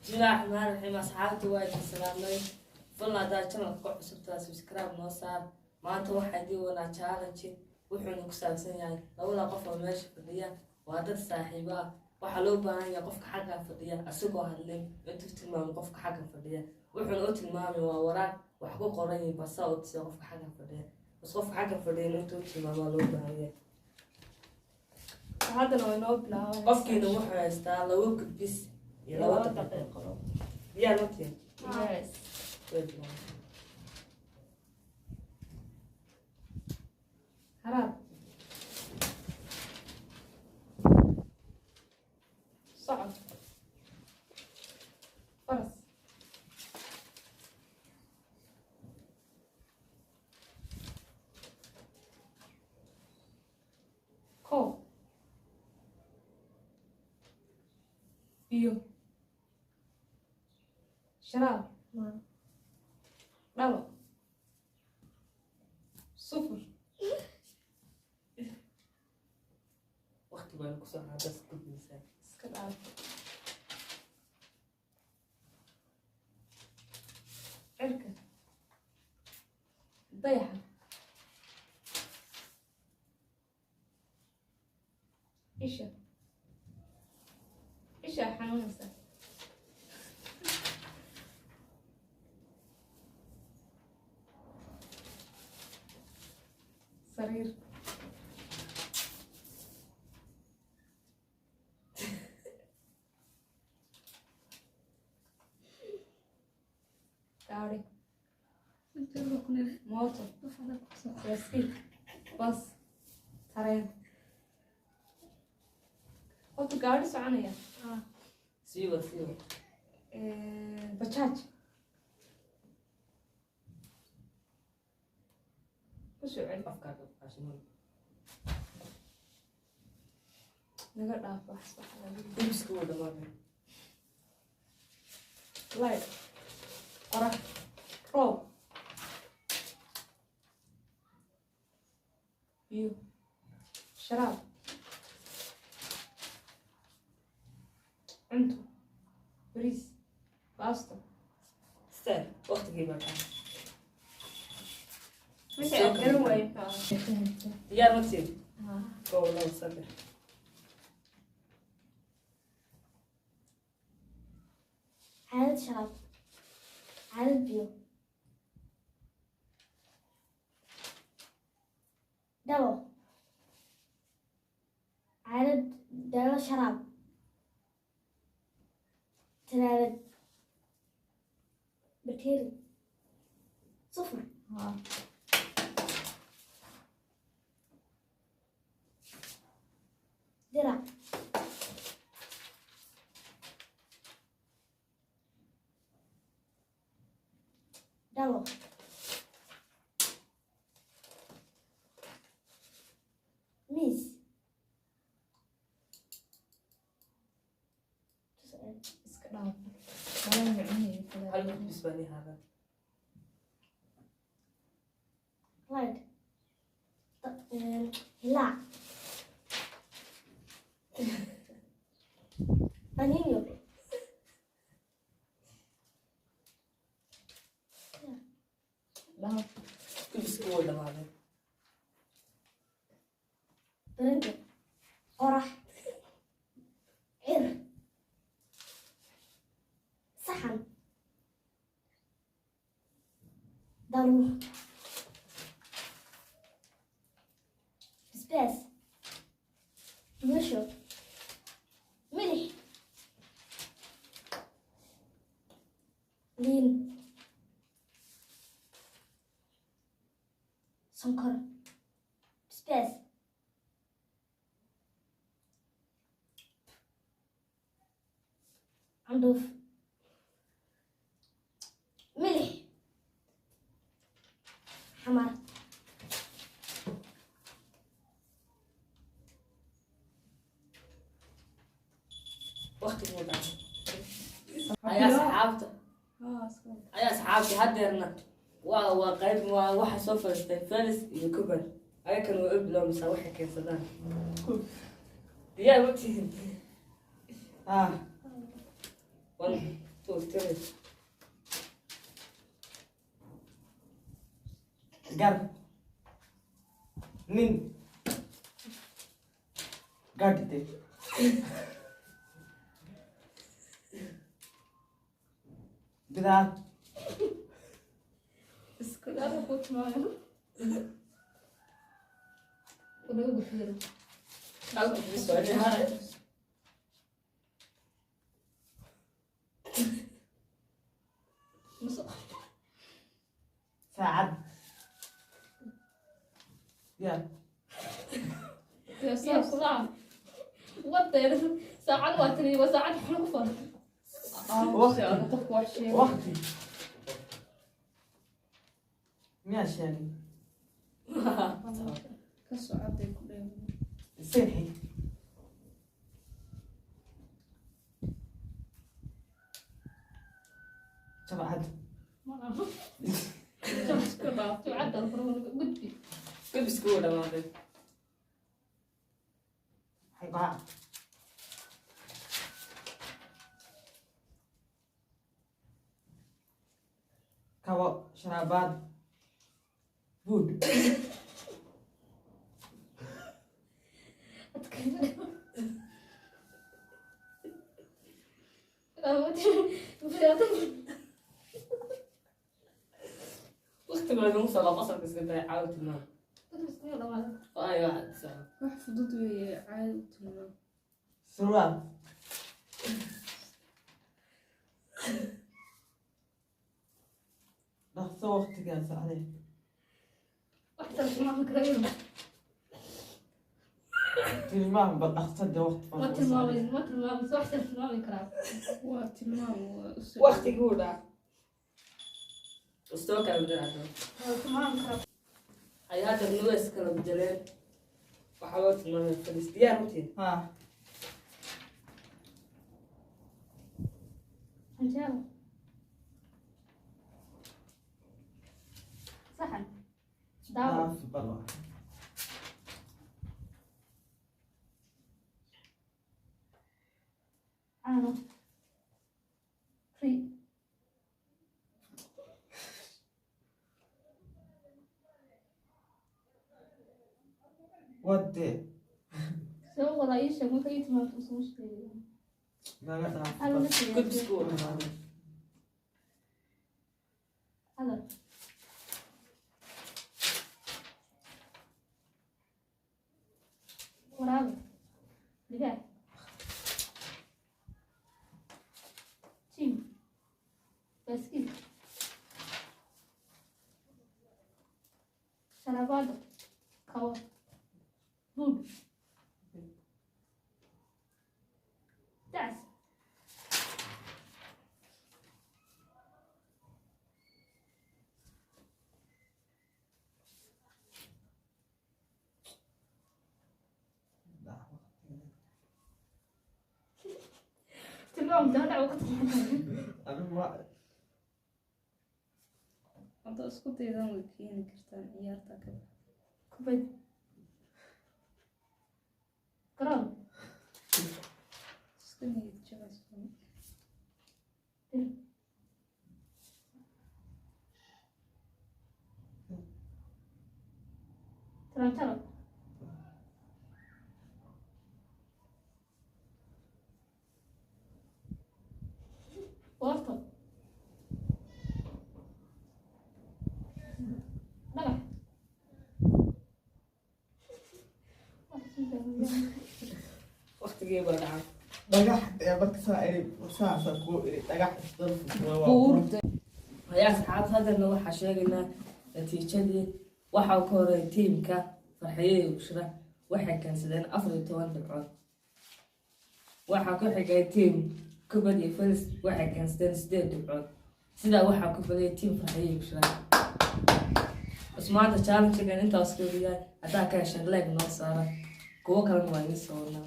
بسم الله الرحمن الرحيم أصحابتي وايد السلامين فلا دا channel ku cusubtaa subscribe noo saar maanta waxa idin wana challenge wuxuu ku saabsan yahay labada qof oo meesha fadhiya waa dad saaxiibo ah waxa loo baahan yahay qofka xagga fadhiya asagoo hadlay intuu tilmaamo qofka xagga fadhiya wuxuu oo tilmaamay waa waraaq wax ku qoran yahay basa oo tii qofka xagga fadhiya bas qofka xagga fadhiya intuu tilmaamo loo baahan yahay hadana way noo bilaabay qofkiina wuxuu haystaa labo gudbis iyo labo daqiiqo diyaar ma tihin yes هرب صعب فرس كو بيو شراب لا صفر وقت ما نقصها هذا سكوت نساء اسكت عارف عركة ضيحة إيشا حنونسة سرير gaari mooto baaskiil bas tareen horta gaari soconaya سيوة bajaaj kusoo celi أفكار عشان naga dhaafo waxba تمسك ولا ما في light qorax roob biyo sharaab cunto bariis baasto استنى وقت كيف كان مش عارفه وين ديار ما تصير والله صدق عدد شراب عدد بيو دلو عدد دلو شراب ثلاثة بكتيريا صفر درع دلو ميز iska dhaafo wala micnihii هل بالنسبة لي هذا لايت لا بانينيو dhaaf تمسك ولا ما في برنجو قرح عر صحن ضروح بسباس مشو ملح لين سكر بسباس عندوف ملح حمر وقت مو بعد يا صحابتي يا صحابتي هدرنا وقيب واحد سوف فارس يكبر أي كانوا قبلوا مسوي كيف صدق يا وقتي 1 وقتلي قرب من قاعد كده iska dhaaf ku timaayo walaga gudbiro halka بس وأنا هاي ساعد يا يا سلام سلام وطير ساعات واتري وساعات حلوفة وقتي وحشي وقتي ماشي يعني كسعد كلهم سيحي شبعت iska dhaaf tucada gudbi كل بسكوتة ما أدري حيبقى كوا شرابات بود وقت ما نوصل لمصر بس قد عاودت الماء أي واحد ساعة wax fudud weeye caadi tilmaam سروال نقص وقتك يا عليه wax tilmaami karayo تلمام بالأقصد وقت ma tilmaamin wax tilmaami karaa waa tilmaam وقتك هو ده استوى كان بدنا عشان waa tilmaami karaa هاي هذا النويس كانوا بجلال وحاولت ما فلس ديار روتين ها حجاب صحن داور لا في برا عانو فري ودي سو ولا يشة ما كيت ما تصوش لا لا هذا لا نفسي كل بسكوت هذا ورابع دقاق تيم بسكيت شرابات كوا دود دعس تلوم دهنا وقت أنا ما hadda isku daydan way keeni kartaan ciyaarta kale كوباية قرار iska niyad jabas ترى وارطب نجح وقت جيبه دعم dhagax ee marka saa iri saasa ku iri dhagax buurta hayaa asxaabta haddana waxaa sheegaynaa natiijadii waxaa ka horay tiimka farxiyey bushra waxay keensadeen 14 dhibcood waxaa ku xigay tiim kubad iyo felis waxay keensadeen 8 dhibcood sidaa waxaa ku badiyay tiim farxiyey bushra bas maanta challenge-gan intaas ka yahay haddaa ka heshan leeg noo saara kuwo kalena waa inii soo wadnaa